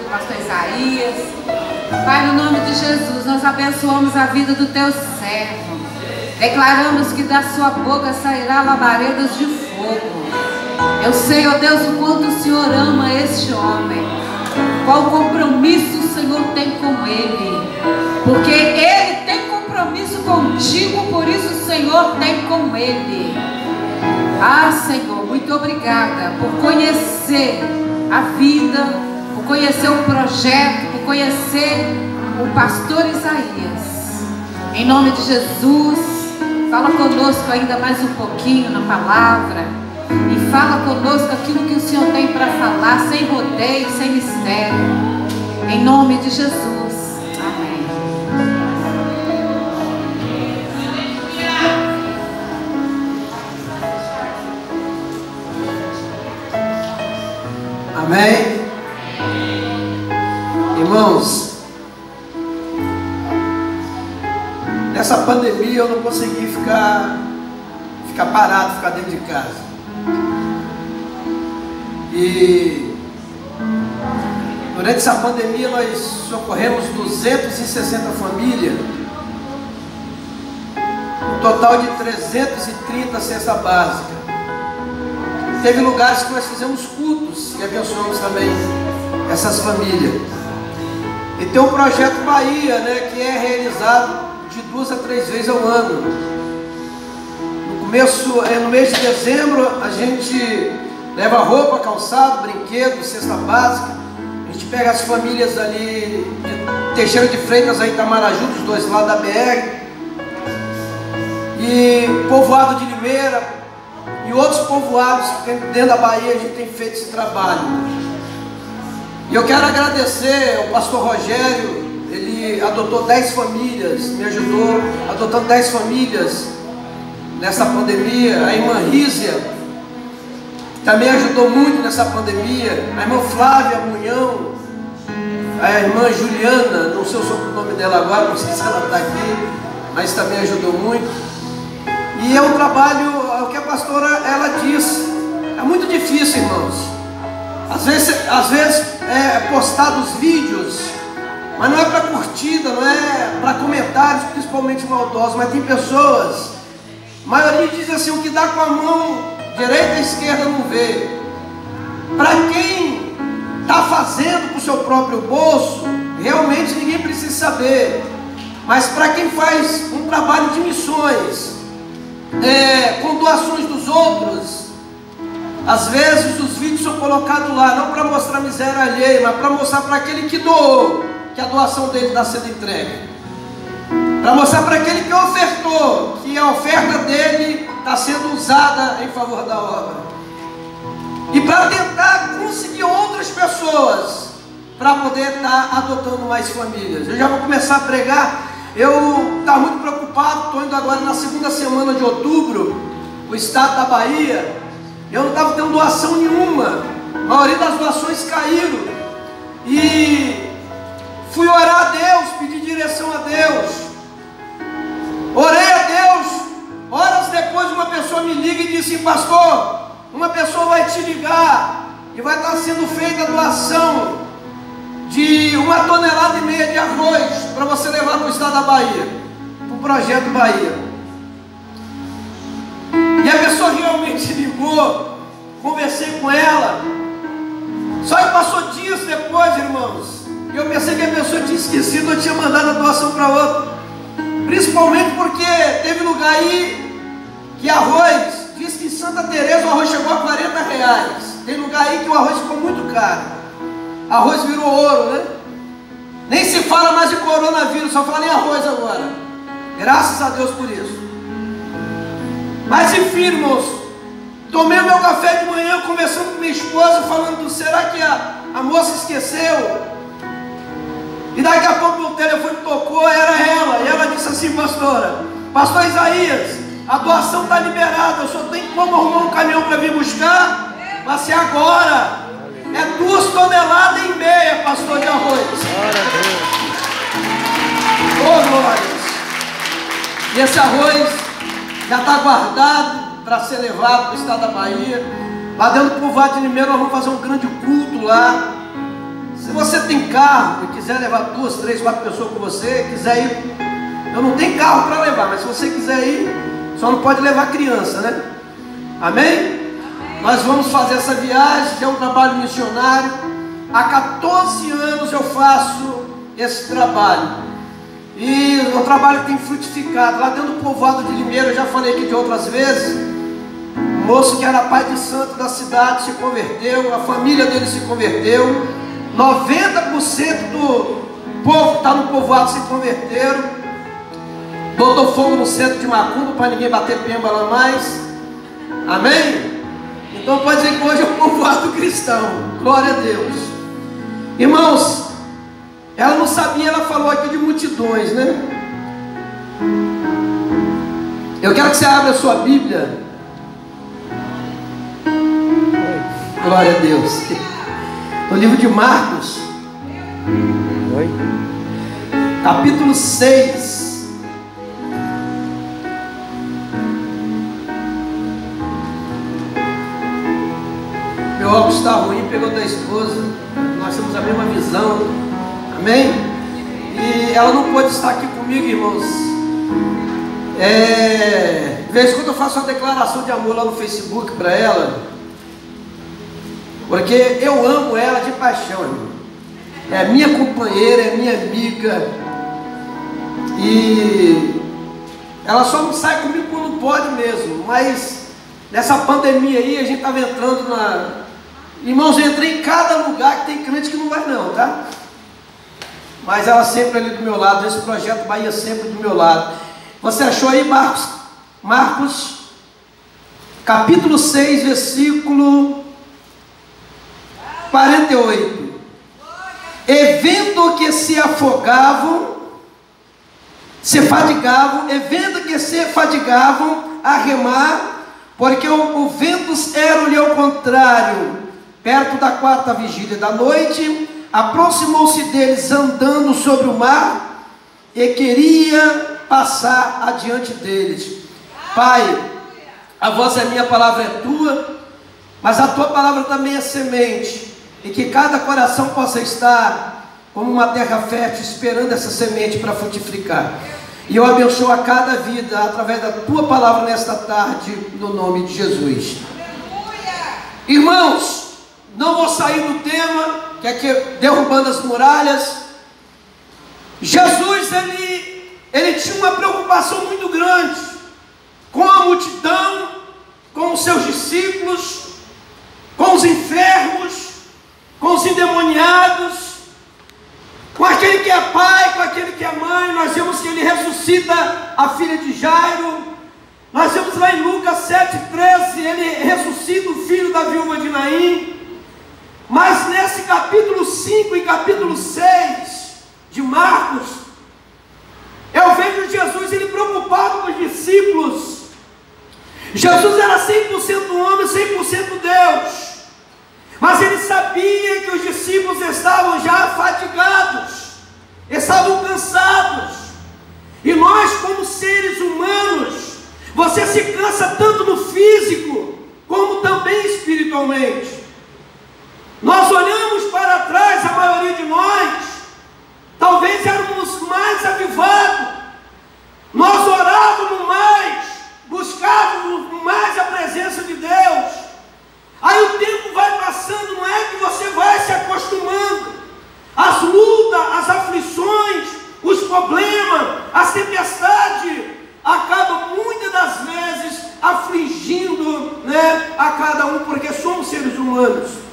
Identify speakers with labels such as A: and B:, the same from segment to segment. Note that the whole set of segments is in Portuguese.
A: do pastor Isaías. Pai, no nome de Jesus, nós abençoamos a vida do teu servo. Declaramos que da sua boca sairá labaredas de fogo. Eu sei, ó Deus, o quanto o Senhor ama este homem. Qual compromisso o Senhor tem com ele. Porque ele tem compromisso contigo, por isso o Senhor tem com ele. Ah, Senhor, muito obrigada por conhecer a vida, por conhecer o projeto, por conhecer o pastor Isaías. Em nome de Jesus, fala conosco ainda mais um pouquinho na palavra. E fala conosco aquilo que o Senhor tem para falar, sem rodeio, sem mistério. Em nome de Jesus. Amém.
B: Amém. Irmãos, nessa pandemia eu não consegui ficar parado, ficar dentro de casa. E durante essa pandemia nós socorremos 260 famílias, um total de 330 cestas básicas. Teve lugares que nós fizemos cultos e abençoamos também essas famílias. E tem um projeto Bahia, né, que é realizado de 2 a 3 vezes ao ano. No mês de dezembro a gente leva roupa, calçado, brinquedo, cesta básica. A gente pega as famílias ali de Teixeira de Freitas, aí Itamaraju, dos dois lados da BR, e povoado de Limeira e outros povoados dentro da Bahia. A gente tem feito esse trabalho. E eu quero agradecer ao pastor Rogério. Ele adotou 10 famílias, me ajudou adotando 10 famílias nessa pandemia. A irmã Rízia também ajudou muito nessa pandemia. A irmã Flávia Munhão, a irmã Juliana, não sei o sobrenome dela agora, não sei se ela está aqui, mas também ajudou muito. E é um trabalho, o que a pastora ela diz, é muito difícil, irmãos. Às vezes é postados vídeos, mas não é para curtida, não é para comentários, principalmente maldosos, mas tem pessoas, a maioria diz assim, o que dá com a mão direita e esquerda não vê. Para quem está fazendo para o seu próprio bolso, realmente ninguém precisa saber. Mas para quem faz um trabalho de missões, com doações dos outros, às vezes os vídeos são colocados lá, não para mostrar a miséria alheia, mas para mostrar para aquele que doou, que a doação dele está sendo entregue. Para mostrar para aquele que ofertou, que a oferta dele está sendo usada em favor da obra. E para tentar conseguir outras pessoas, para poder estar adotando mais famílias. Eu já vou começar a pregar. Eu estava muito preocupado, estou indo agora na segunda semana de outubro, o estado da Bahia. Eu não estava tendo doação nenhuma, a maioria das doações caíram. E fui orar a Deus, pedir direção a Deus. Orei a Deus. Horas depois uma pessoa me liga e disse: pastor, uma pessoa vai te ligar e vai estar sendo feita a doação de 1,5 toneladas de arroz para você levar para o estado da Bahia, para o projeto Bahia. E a pessoa realmente ligou, conversei com ela. Só que passou dias depois, irmãos, e eu pensei que a pessoa tinha esquecido, eu tinha mandado a doação para outra. Principalmente porque teve lugar aí que arroz, diz que em Santa Teresa o arroz chegou a R$40. Tem lugar aí que o arroz ficou muito caro. Arroz virou ouro, né? Nem se fala mais de coronavírus, só fala em arroz agora. Graças a Deus por isso. Mas enfim, irmãos, tomei o meu café de manhã conversando com minha esposa, falando, será que a moça esqueceu? E daqui a pouco o telefone tocou, era ela. E ela disse assim: pastor Isaías, a doação está liberada, eu só tenho como arrumar um caminhão para vir buscar. Vai ser agora. É 2,5 toneladas, pastor, de arroz.
C: Glória a Deus.
B: Oh, glórias. E esse arroz já está guardado para ser levado para o estado da Bahia. Lá dentro do povoado de Limeira nós vamos fazer um grande culto lá. Se você tem carro e quiser levar 2, 3, 4 pessoas com você, quiser ir, eu não tenho carro para levar, mas se você quiser ir, só não pode levar criança, né? Amém? Nós vamos fazer essa viagem, que é um trabalho missionário. Há 14 anos eu faço esse trabalho, e é um trabalho que tem frutificado. Lá dentro do povoado de Limeira, eu já falei aqui de outras vezes, um moço que era pai de santo da cidade se converteu, a família dele se converteu, 90% do povo que está no povoado se converteram, botou fogo no centro de Macumba para ninguém bater pemba lá mais. Amém? Então pode dizer que hoje é um povoado cristão. Glória a Deus. Irmãos, ela não sabia, ela falou aqui de multidões, né? Eu quero que você abra a sua Bíblia. Glória a Deus. No livro de Marcos, capítulo 6. Meu óculos está ruim, pegou da esposa. Nós temos a mesma visão. Amém? E ela não pôde estar aqui comigo, irmãos. De vez em quando eu faço uma declaração de amor lá no Facebook para ela, porque eu amo ela de paixão, irmão. É minha companheira, é minha amiga. E ela só não sai comigo quando pode mesmo. Mas nessa pandemia aí a gente estava entrando na... Irmãos, eu entrei em cada lugar que tem crente que não vai não, tá? Mas ela sempre ali do meu lado. Esse projeto Bahia sempre do meu lado. Você achou aí, Marcos? Marcos, capítulo 6, versículo 48. E vendo que se afagavam a remar, porque o vento era-lhe ao contrário. Perto da 4ª vigília da noite, aproximou-se deles andando sobre o mar e queria passar adiante deles. Pai, a voz é minha, a palavra é tua, mas a tua palavra também é semente, e que cada coração possa estar como uma terra fértil, esperando essa semente para frutificar. E eu abençoo a cada vida através da tua palavra nesta tarde, no nome de Jesus. Irmãos, não vou sair do tema, que é derrubando as muralhas. Jesus, ele tinha uma preocupação muito grande com a multidão, com os seus discípulos, com os enfermos, com os endemoniados, com aquele que é pai, com aquele que é mãe. Nós vemos que ele ressuscita a filha de Jairo. Nós vemos lá em Lucas 7,13, ele ressuscita o filho da viúva de Naim. Mas nesse capítulo 5 e capítulo 6 de Marcos, eu vejo Jesus, ele preocupado com os discípulos. Jesus era 100% homem, 100% Deus, mas ele sabia que os discípulos estavam já fatigados, estavam cansados. E nós, como seres humanos, você se cansa tanto no físico, como também espiritualmente. Nós olhamos para trás, a maioria de nós, talvez éramos mais avivados, nós orávamos mais, buscávamos mais a presença de Deus. Aí o tempo vai passando, não é que você vai se acostumando. As lutas, as aflições, os problemas, as tempestades, acabam muitas das vezes afligindo, né, a cada um, porque somos seres humanos.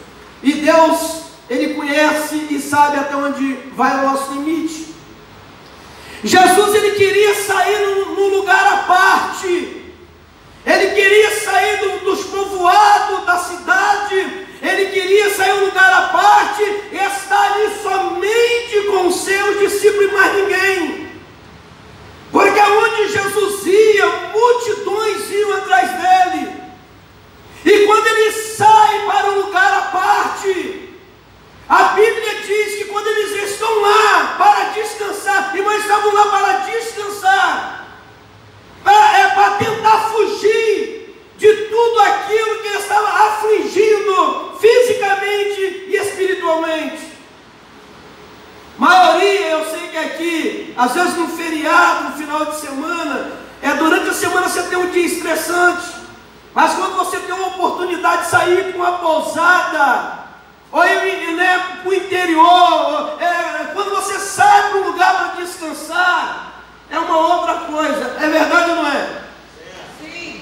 B: E Deus, ele conhece e sabe até onde vai o nosso limite. Jesus, ele queria sair num lugar à parte. Ele queria sair dos povoados da cidade. Ele queria sair um lugar à parte e estar ali somente com os seus discípulos e mais ninguém. Porque onde Jesus ia, multidões iam atrás dele. E quando ele sai para um lugar à parte, a Bíblia diz que quando eles estão lá para descansar, e nós estavam lá para descansar, para tentar fugir de tudo aquilo que estava afligindo fisicamente e espiritualmente. quer aqui, às vezes num feriado, no final de semana, durante a semana você tem um dia estressante, mas quando você tem uma oportunidade de sair para uma pousada, ou ir, para o interior, quando você sai para um lugar para descansar, é uma outra coisa. É verdade ou não é? Sim.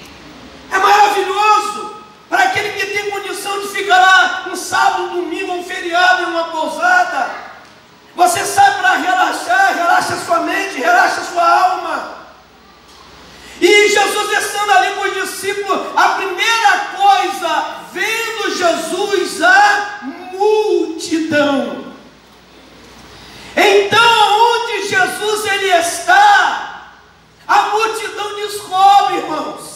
B: É maravilhoso para aquele que tem condição de ficar lá um sábado, um domingo, um feriado em uma pousada. Você sai para relaxar, relaxa sua mente, relaxa sua alma. E Jesus estando ali com os discípulos, a primeira coisa, vendo Jesus a multidão. Então, onde Jesus ele está, a multidão descobre, irmãos.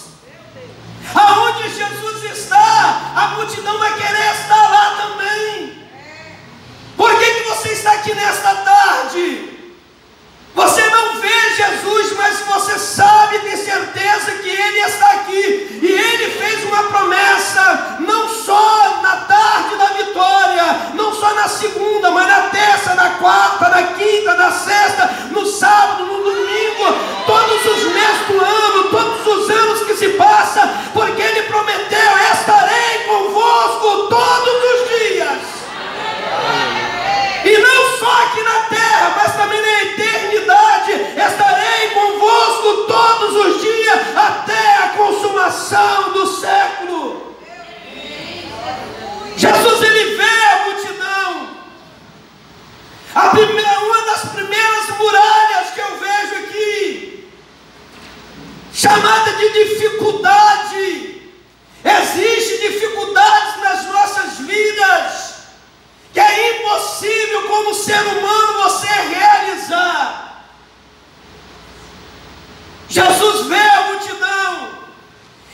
B: Aonde Jesus está, a multidão vai querer estar lá também. Por que você está aqui nesta tarde? Você não vê Jesus, mas você sabe, tem certeza que Ele está aqui. E Ele fez uma promessa, não só na tarde da vitória, não só na segunda, mas na terça, na quarta, na quinta, na sexta, no sábado, no domingo, todos os meses do ano, todos os anos que se passa, porque Ele prometeu: estarei convosco todos os dias. E não só aqui na terra, mas também na eternidade. Estarei convosco todos os dias, até a consumação do século. Jesus ele vê a multidão. Uma das primeiras muralhas que eu vejo aqui, chamada de dificuldade. Existem dificuldades nas nossas vidas que é impossível como ser humano você realizar. Jesus vê a multidão.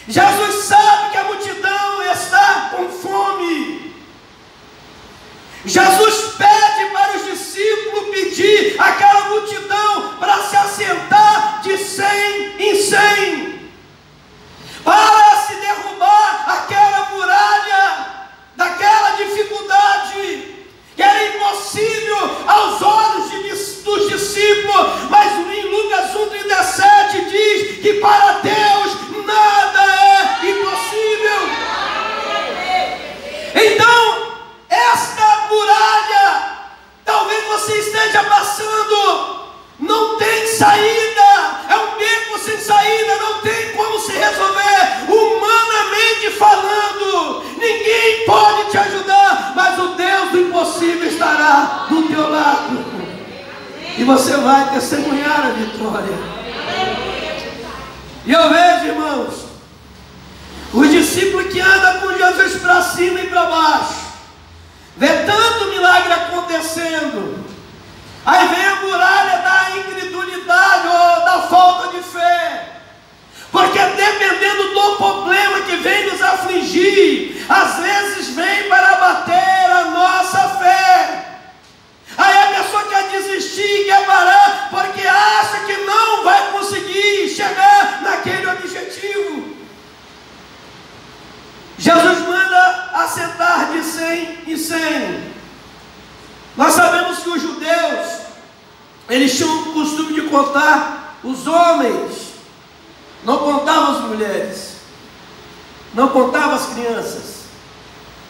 B: Jesus sabe que a multidão está com fome. Jesus pede para os discípulos pedir aquela multidão para se assentar de 100 em 100, para se derrubar aquela muralha daquela dificuldade que era impossível aos olhos dos discípulos, mas em Lucas 1,37 diz que para Deus nada é impossível. Então, esta muralha, talvez você esteja passando, não tem saída, é um beco sem saída, não tem como se resolver, humanamente falando, ninguém pode te ajudar, mas o Deus do impossível estará do teu lado, e você vai testemunhar a vitória. E eu vejo, irmãos, os discípulos que andam com Jesus para cima e para baixo, vê tanto milagre acontecendo, aí vem a muralha da incredulidade ou da falta de fé, porque dependendo do problema que vem nos afligir, às vezes vem para abater a nossa fé. Aí a pessoa quer desistir, quer parar, porque acha que não vai conseguir chegar naquele objetivo. Jesus manda assentar de 100 em 100. Nós sabemos que os judeus, eles tinham o costume de contar os homens, não contavam as mulheres, não contavam as crianças.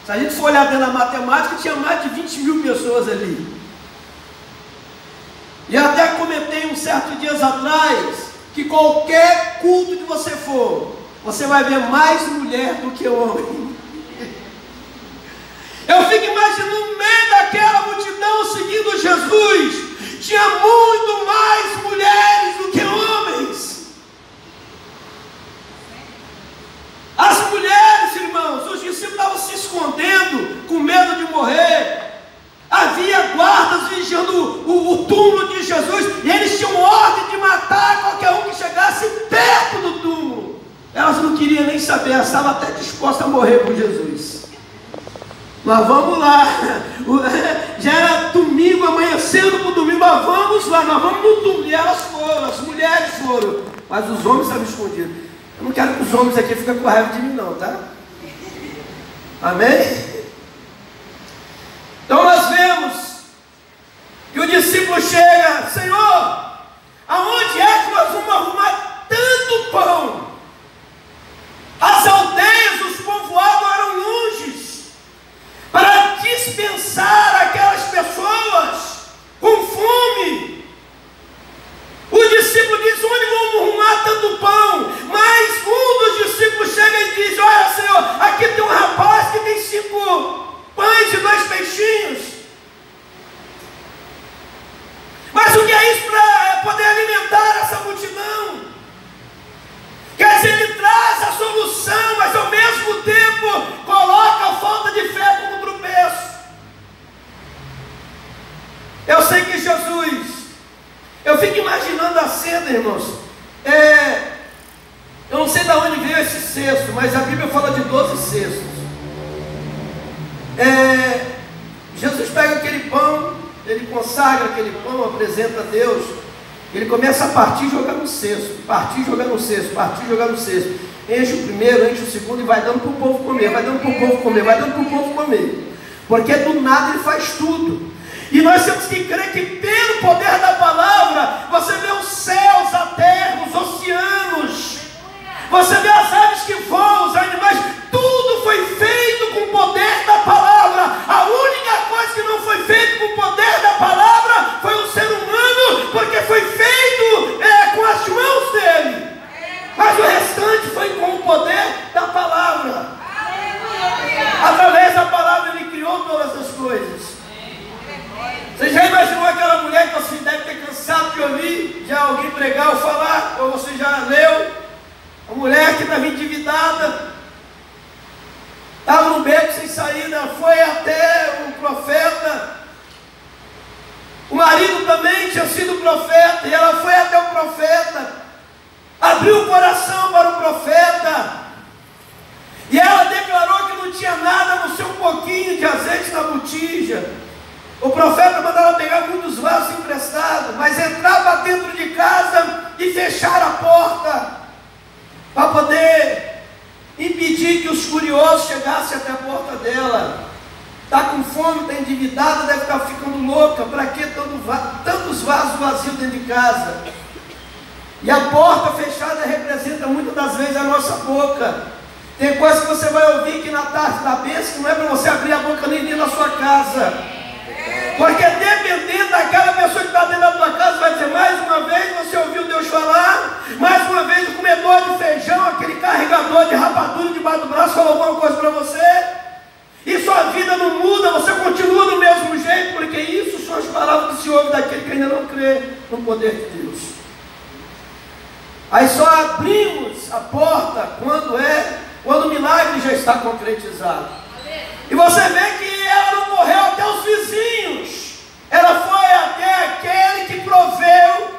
B: Se a gente for olhar dentro da matemática, tinha mais de 20 mil pessoas ali. E até comentei uns certos dias atrás, que qualquer culto que você for, você vai ver mais mulher do que homem. Eu fico imaginando no meio daquela multidão seguindo Jesus, tinha muito mais mulheres do que homens. As mulheres, irmãos, os discípulos estavam se escondendo, com medo de morrer. Havia guardas vigiando o túmulo de Jesus, e eles tinham ordem de matar qualquer um que chegasse perto do túmulo. Elas não queriam nem saber, elas estavam até dispostas a morrer por Jesus. Mas vamos lá, já era domingo, amanhecendo para o domingo, mas vamos lá, nós vamos no túmulo. E elas foram, as mulheres foram, mas os homens estavam escondidos. Eu não quero que os homens aqui fiquem com raiva de mim não, tá? Amém? Então nós vemos que o discípulo discípulo chega: Senhor, aonde é que nós vamos arrumar tanto pão? As aldeias, os povoados eram longes, para dispensar aquelas pessoas com fome. O discípulo diz: onde vamos arrumar tanto pão? Mas um dos discípulos chega e diz: olha, Senhor, aqui tem um rapaz que tem 5 pães e 2 peixinhos. Mas o que é isso para poder alimentar essa multidão? Quer dizer, ele traz a solução, mas ao mesmo tempo coloca a falta de fé como tropeço. Eu sei que Jesus, eu fico imaginando a cena, irmãos. Eu não sei de onde veio esse cesto, mas a Bíblia fala de 12 cestos. Jesus pega aquele pão, ele consagra aquele pão, apresenta a Deus. Ele começa a partir e jogar no cesto, partir e jogar no cesto, partir e jogar no cesto. Enche o primeiro, enche o segundo e vai dando para o povo comer, vai dando para o povo comer, vai dando para o povo comer. Porque do nada ele faz tudo. E nós temos que crer que pelo poder da palavra, você vê os céus, a terra, os oceanos, você vê as aves que voam, os animais, tudo foi feito com o poder da palavra. A única coisa que não foi feita com o poder da palavra foi o ser humano, porque foi feito com as mãos dele. Mas o restante foi com o poder da palavra. Através da palavra ele criou todas as coisas. Você já imaginou aquela mulher que você deve ter cansado de ouvir já alguém pregar ou falar, ou você já leu? A mulher que estava endividada, estava no beco sem saída, foi até o profeta. O marido também tinha sido profeta, e ela foi até o profeta, abriu o coração para o profeta, e ela declarou que não tinha nada a não ser um pouquinho de azeite na botija. O profeta mandou ela pegar muitos vasos emprestados, mas entrava dentro de casa e fechar a porta, para poder impedir que os curiosos chegassem até a porta dela. Está com fome, está endividada, deve estar ficando louca. Para que tantos vasos vazios dentro de casa? E a porta fechada representa muitas das vezes a nossa boca. Tem coisa que você vai ouvir que na tarde da bênção que não é para você abrir a boca nem dentro da sua casa. Porque dependendo daquela pessoa que está dentro da tua casa, vai dizer: mais uma vez você ouviu Deus falar, mais uma vez o comedor de feijão, aquele carregador de rapadura debaixo do braço, falou alguma coisa para você, e sua vida não muda, você continua do mesmo jeito, porque isso são as palavras que se ouve daquele que ainda não crê no poder de Deus. Aí só abrimos a porta quando o milagre já está concretizado. E você vê que ela não correu até os vizinhos, ela foi até aquele que proveu,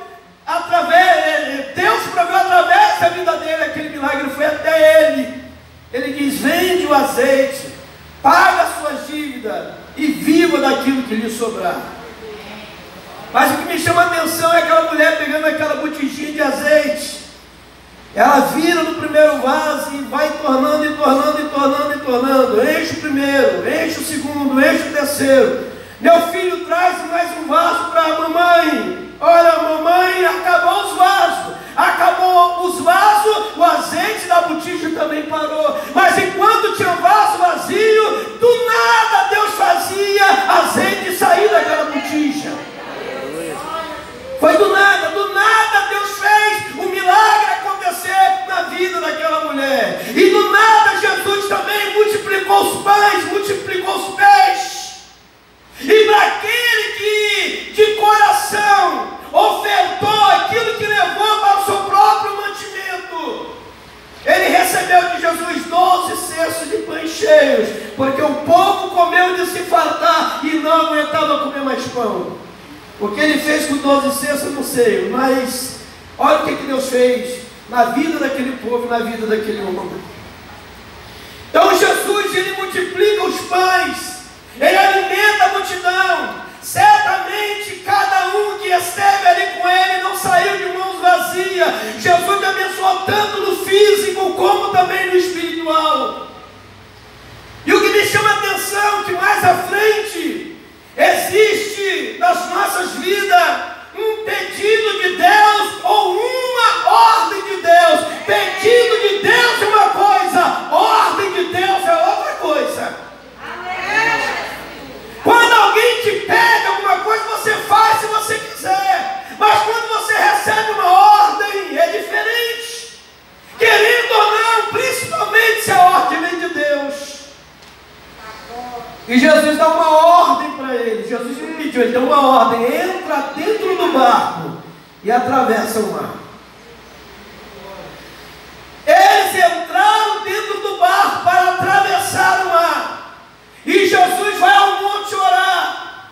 B: Deus proveu através da vida dele, aquele milagre foi até ele. Ele diz: vende o azeite, paga as suas dívidas e viva daquilo que lhe sobrar. Mas o que me chama a atenção é aquela mulher pegando aquela botijinha de azeite. Ela vira no primeiro vaso e vai tornando e tornando e tornando e tornando. Enche o primeiro, enche o segundo, enche o terceiro. Meu filho traz mais um vaso para a mamãe. Olha, mamãe, acabou os vasos. Acabou os vasos, o azeite da botija também parou. Mas enquanto tinha vaso vazio, do nada Deus fazia azeite sair daquela botija. Foi do nada Deus fez o milagre acontecer na vida daquela mulher. E do nada Jesus também multiplicou os pães, multiplicou os peixes. E para aquele que de coração ofertou aquilo que levou para o seu próprio mantimento, ele recebeu de Jesus 12 cestos de pães cheios, porque o povo comeu de se fartar e não aguentava comer mais pão. O que ele fez com 12 cestos eu não sei, mas olha o que Deus fez na vida daquele povo, na vida daquele homem. Então Jesus, ele multiplica os pães, ele alimenta a multidão. Certamente cada um que esteve ali com ele não saiu de mãos vazias. Jesus abençoou tanto no físico como também no espiritual. E o que me chama a atenção é que mais à frente existe das nossas vidas um pedido de Deus ou uma ordem de Deus. Pedido de Deus é uma coisa, ordem de Deus é outra coisa. Quando alguém te pede alguma coisa, você faz se você quiser. Mas quando você recebe uma ordem, é diferente. Querendo ou não, principalmente se a ordem vem de Deus. E Jesus dá uma ordem para ele. Jesus não pediu, ele deu uma ordem. Entra dentro do barco e atravessa o mar. Eles entraram dentro do barco para atravessar o mar. E Jesus vai ao monte orar.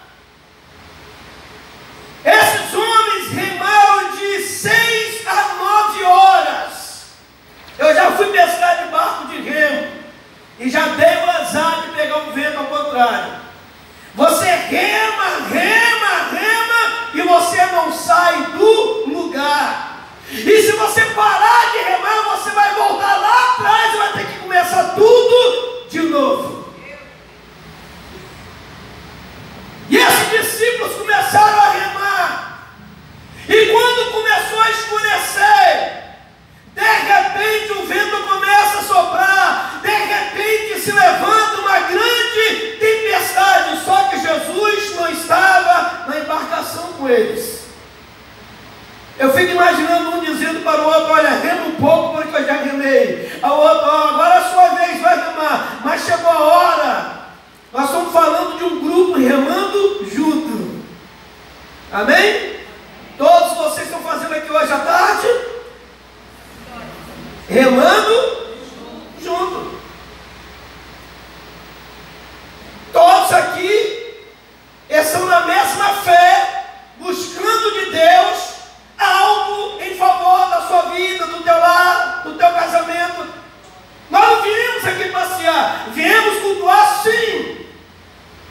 B: Esses homens remaram de 6 a 9 horas. Eu já fui pescar de barco de remo. E já dei o azar de pegar um vento ao contrário. Você rema, rema, rema, e você não sai do lugar. E se você parar de remar, você vai voltar lá atrás e vai ter que começar tudo de novo. E esses discípulos começaram a remar. E quando começou a escurecer, de repente o vento começa a soprar, de repente se levanta uma grande tempestade, só que Jesus não estava na embarcação com eles. Eu fico imaginando um dizendo para o outro: olha, rema um pouco porque eu já remei. A outro: agora é a sua vez, vai remar. Mas chegou a hora. Nós estamos falando de um grupo remando junto. Amém? Todos vocês estão fazendo aqui hoje à tarde? Remando junto. Todos aqui estão na mesma fé, buscando de Deus algo em favor da sua vida, do teu lar, do teu casamento. Nós não viemos aqui passear, viemos cultuar sim,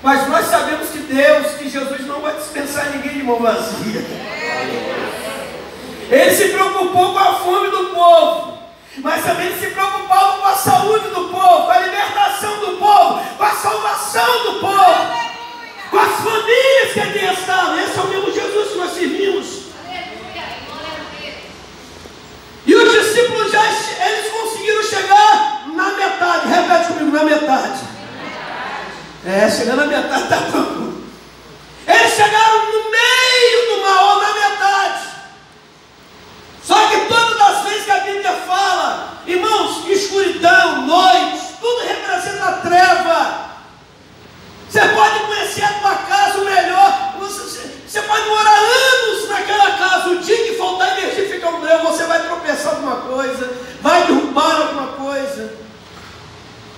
B: mas nós sabemos que Deus, que Jesus não vai dispensar ninguém de mão vazia. Ele se preocupou com a fome do povo, mas também ele se preocupava com a saúde do povo, com a libertação do povo, com a salvação do povo, com as famílias que ali estavam. Esse é o mesmo Jesus que nós servimos. E os discípulos eles conseguiram chegar na metade. Repete comigo: na metade. Chegando na metade tá bom. Eles chegaram no meio do mar, ou na metade. Só que todas as vezes que a Bíblia fala, irmãos, escuridão, noite, tudo representa a treva. Você pode conhecer a tua casa o melhor, você pode morar anos naquela casa, o dia que faltar energia fica um breu, você vai tropeçar alguma coisa, vai derrubar alguma coisa.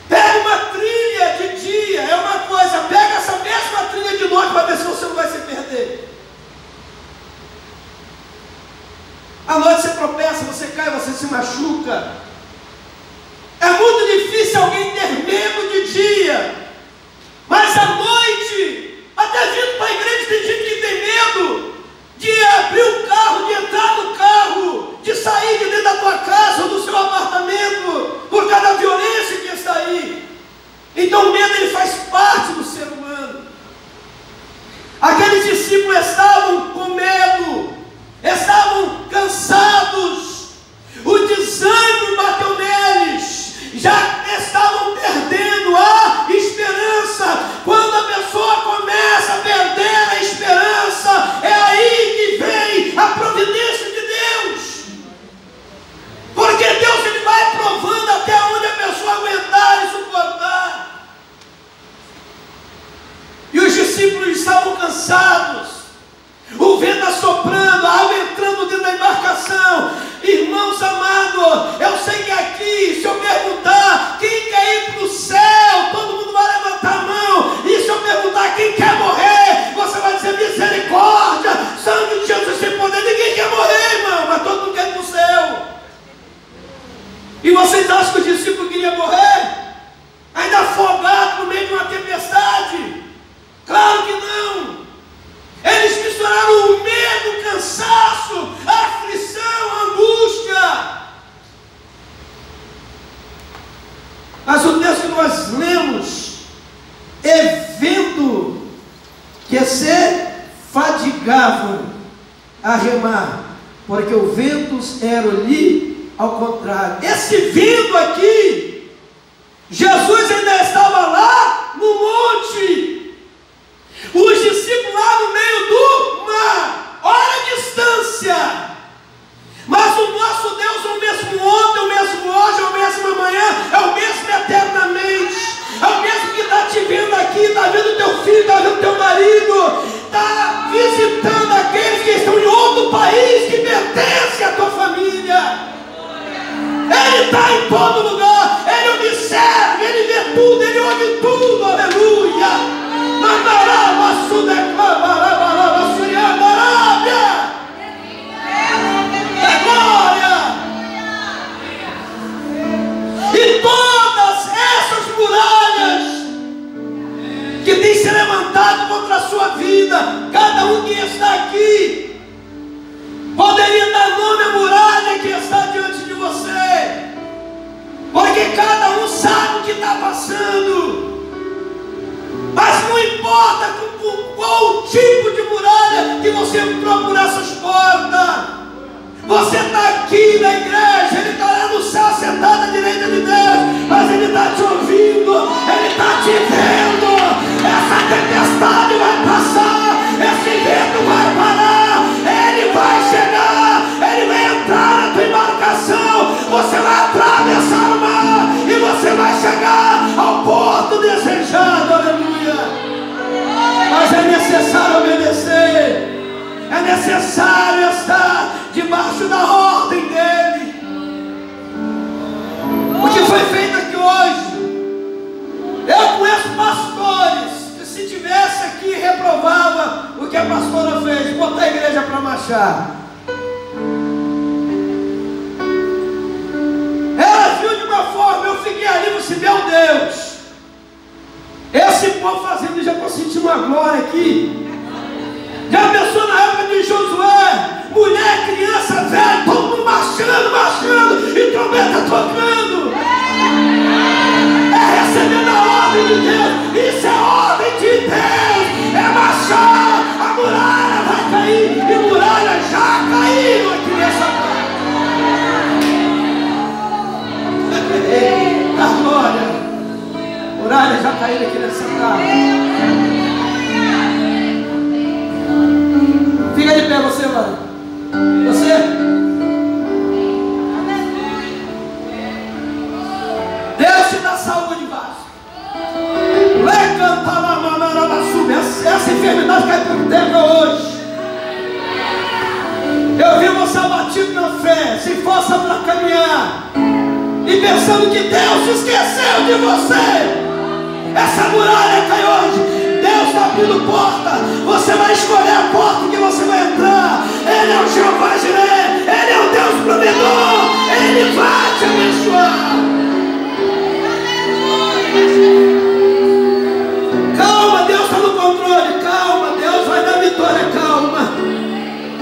B: Pega uma trilha de dia, é uma coisa, pega essa mesma trilha de noite para ver se você não vai se perder. À noite você tropeça, você cai, você se machuca. É muito difícil alguém ter medo de dia, mas à noite, até vindo para a igreja, tem gente que tem medo de abrir o carro, de entrar no carro, de sair de dentro da tua casa ou do seu apartamento, por causa da violência que está aí. Então o medo, ele faz parte do ser humano. Aqueles discípulos estavam com medo, estavam cansados, o desânimo bateu neles, já estavam perdendo a esperança. Quando a pessoa começa a perder a esperança, é aí que vem a providência de Deus, porque Deus, ele vai provando até onde a pessoa aguentar e suportar. E os discípulos estavam cansados, o vento assoprando, a água entrando dentro da embarcação. Irmãos amados, eu sei que aqui, se eu perguntar quem quer ir para o céu, todo mundo vai levantar a mão. E se eu perguntar quem quer morrer, você vai dizer: misericórdia, sangue de Jesus sem poder. Ninguém quer morrer, irmão, mas todo mundo quer ir para o céu. E vocês acham que os discípulos queriam morrer? Ainda afogado no meio de uma tempestade? Claro que não. Eles misturaram o medo, o cansaço, a aflição, a angústia. Mas o texto que nós lemos é vendo que é ser obrigavam a remar, porque os ventos eram ali ao contrário. Esse vento aqui, Jesus ainda estava lá no monte, os discípulos lá no meio do mar, olha a distância. Mas o nosso Deus é o mesmo ontem, é o mesmo hoje, é o mesmo amanhã, é o mesmo eternamente. É o mesmo que está te vendo aqui, está vendo teu filho, está vendo teu marido, está visitando aqueles que estão em outro país que pertence à tua família. Ele está em todo lugar, Ele observa, Ele vê tudo, Ele ouve tudo, aleluia. É glória. E todas essas muralhas que tem se levantado contra a sua vida, cada um que está aqui poderia dar nome à muralha que está diante de você, porque cada um sabe o que está passando. Mas não importa com qual tipo de muralha que você procura essas portas. Você está aqui na igreja, Ele está lá no céu sentado à direita de Deus, mas Ele está te ouvindo, Ele está te vendo. Essa tempestade vai passar, esse vento vai parar, Ele vai chegar, Ele vai entrar na tua embarcação, você vai atravessar o mar e você vai chegar ao porto desejado, aleluia. Mas é necessário obedecer, é necessário estar debaixo da ordem dEle. O que foi feito aqui hoje, eu conheço pastores que, se tivesse aqui, reprovava o que a pastora fez, botar a igreja para marchar. Ela viu de uma forma, eu fiquei ali, você, meu Deus, esse povo fazendo, já estou sentindo uma glória aqui. Já pensou na época de Josué, mulher, criança, velho, todo mundo marchando, e trombeta tocando. É recebendo a ordem de Deus, isso é ordem de Deus, é marchar, a muralha vai cair, e muralha já caiu aqui nessa tarde. A glória, muralha já caiu aqui nessa tarde. Fica de pé você, mano. Você. Deus te dá saúde, Vasco. Essa enfermidade cai por terra hoje. Eu vi você abatido na fé, sem força para caminhar, e pensando que Deus se esqueceu de você. Essa muralha cai hoje. Deus está abrindo porta, você vai escolher a porta que você vai entrar. Ele é o Jeová Jireh, Ele é o Deus provedor, Ele vai te abençoar. Calma, Deus está no controle, calma, Deus vai dar vitória, calma.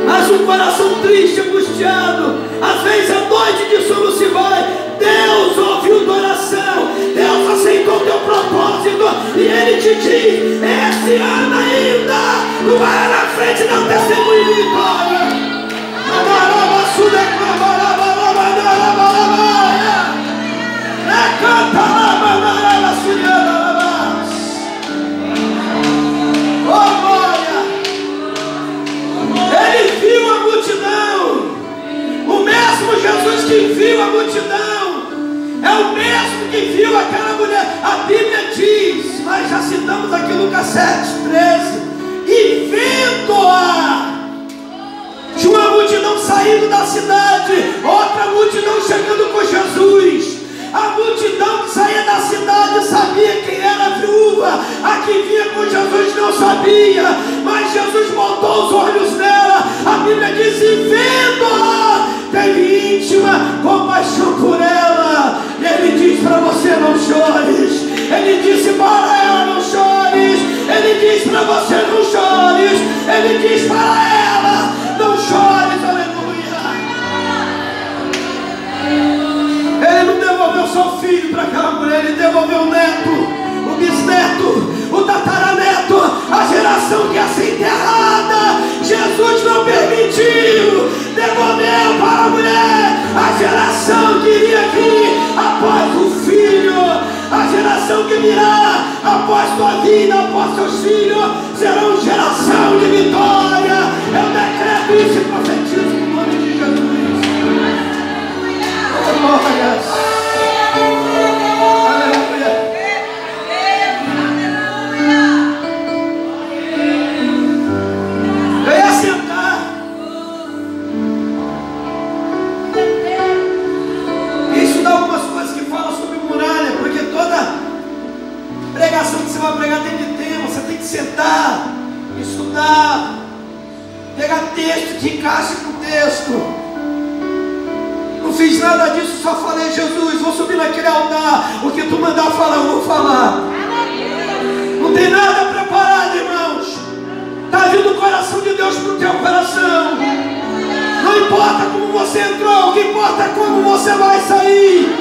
B: Mas um coração triste, angustiado, às vezes a noite de sono se vai. Deus ouviu tua oração, Deus aceitou teu propósito, e Ele te diz: esse ano ainda tu vai na frente dar um testemunho de vitória. Oh glória! Ele viu a multidão, o mesmo Jesus que viu a multidão é o mesmo que viu aquela mulher. A Bíblia diz, nós já citamos aqui Lucas 7:13, e vendo-a, de uma multidão saindo da cidade, outra multidão chegando com Jesus. A multidão que saía da cidade sabia quem era a viúva, a que vinha com Jesus não sabia, mas Jesus botou os olhos nela. A Bíblia diz: e vendo-a, teve íntima compaixão por ela. E Ele diz para você: não chores. Ele disse para ela: não chores. Ele diz para você: não chores. Ele diz para ela: não chores. Aleluia. Ele não devolveu seu filho para aquela mulher, Ele devolveu o neto, o bisneto, o tataraneto, a geração que ia ser enterrada, Jesus não permitiu, devolveu para a mulher a geração que iria vir após o filho, a geração que virá após tua vida, após teus filhos, serão geração de vitória. Eu decreto isso e profetizo no nome de Jesus. Glórias. Aleluia. Eu ia sentar. E estudar algumas coisas que falam sobre muralha, porque toda pregação que você vai pregar tem de tema. Você tem que sentar, estudar, pegar texto que encaixe com o texto. Não fiz nada disso, só falei: Jesus, vou subir naquele altar, o que tu mandar falar, eu vou falar. Não tem nada preparado, irmãos. Está vindo o coração de Deus para o teu coração. Não importa como você entrou, o que importa é como você vai sair.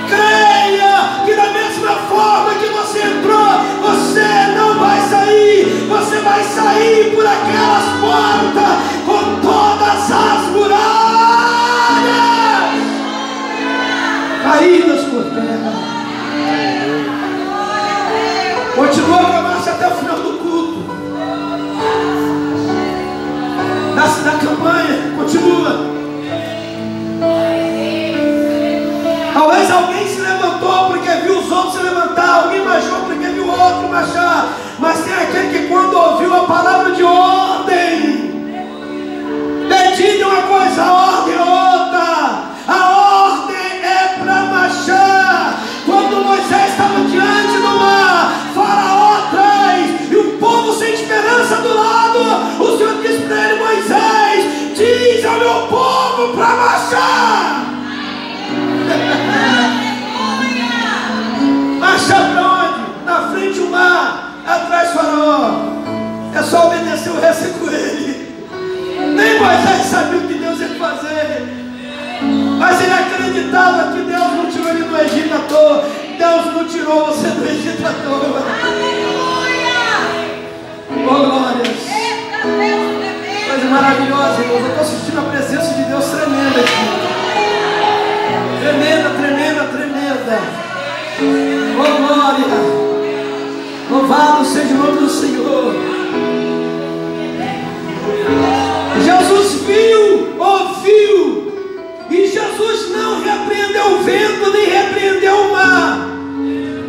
B: Creia que da mesma forma que você entrou, você não vai sair. Você vai sair por aquelas portas com todas as muralhas caídas por terra. Continua com a marcha até o final do culto. Da campanha, continua. Talvez alguém se levantou porque viu os outros se levantar, alguém marchou porque viu o outro marchar, mas tem aquele que quando ouviu a palavra de ordem, medite uma coisa, a ordem é outra. A ordem é para marchar. Quando Moisés estava diante do mar, Faraó atrás, e o povo sem esperança do lado, o Senhor disse para ele: Moisés, diz ao meu povo para marchar. Marcha para onde? Na frente o mar, atrás Faraó. É só obedecer, o resto é com ele. Nem Moisés sabia o que Deus ia fazer, mas ele acreditava que Deus não tirou ele do Egito à toa. Deus não tirou você do Egito à toa. Oh, glórias. Coisa maravilhosa, irmãos. Eu estou sentindo a presença de Deus tremenda aqui. Tremenda, tremenda, tremenda. Oh, glória. Louvado seja o nome do Senhor. Jesus viu, ouviu, e Jesus não repreendeu o vento, nem repreendeu o mar.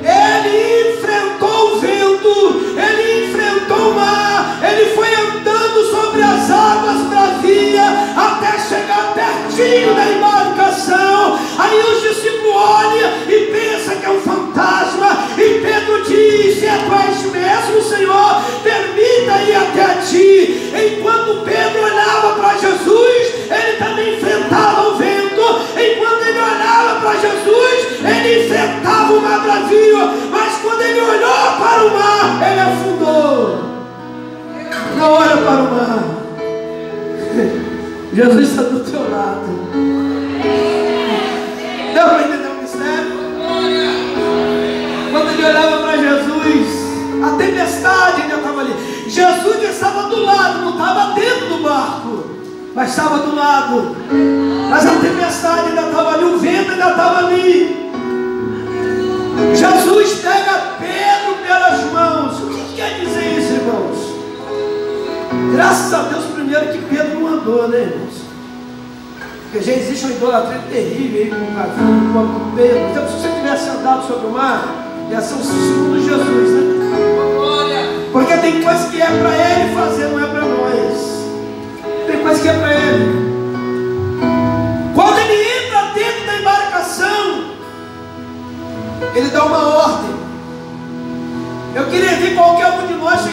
B: Ele enfrentou o vento, ele enfrentou o mar, ele foi andando sobre as águas bravias até chegar pertinho da embarcação. Aí os discípulos olham e pensam que é um fantasma, e Pedro diz: se é tu és mesmo, Senhor, permita ir até ti. Enquanto Pedro olhava para Jesus, ele também enfrentava o vento. Enquanto ele olhava para Jesus, ele enfrentava o mar bravio. Mas quando ele olhou para o mar, ele afundou. Não olha para o mar. Jesus está do teu lado. Deu para entender o mistério? Quando ele olhava para Jesus, a tempestade ainda estava ali. Jesus estava do lado, não estava dentro do barco, mas estava do lado. Mas a tempestade ainda estava ali, o vento ainda estava ali. Jesus pega Pedro pelas mãos. O que quer dizer isso, irmãos? Graças a Deus, primeiro, que Pedro não andou, né, irmãos? Porque já existe uma idolatria terrível aí com Pedro. Então, se você tivesse andado sobre o mar, ia ser um segundo Jesus, né? Porque tem coisa que é para ele fazer, não é para nós. Tem coisa que é para ele. Quando ele entra dentro da embarcação, ele dá uma ordem. Eu queria ver qualquer um de nós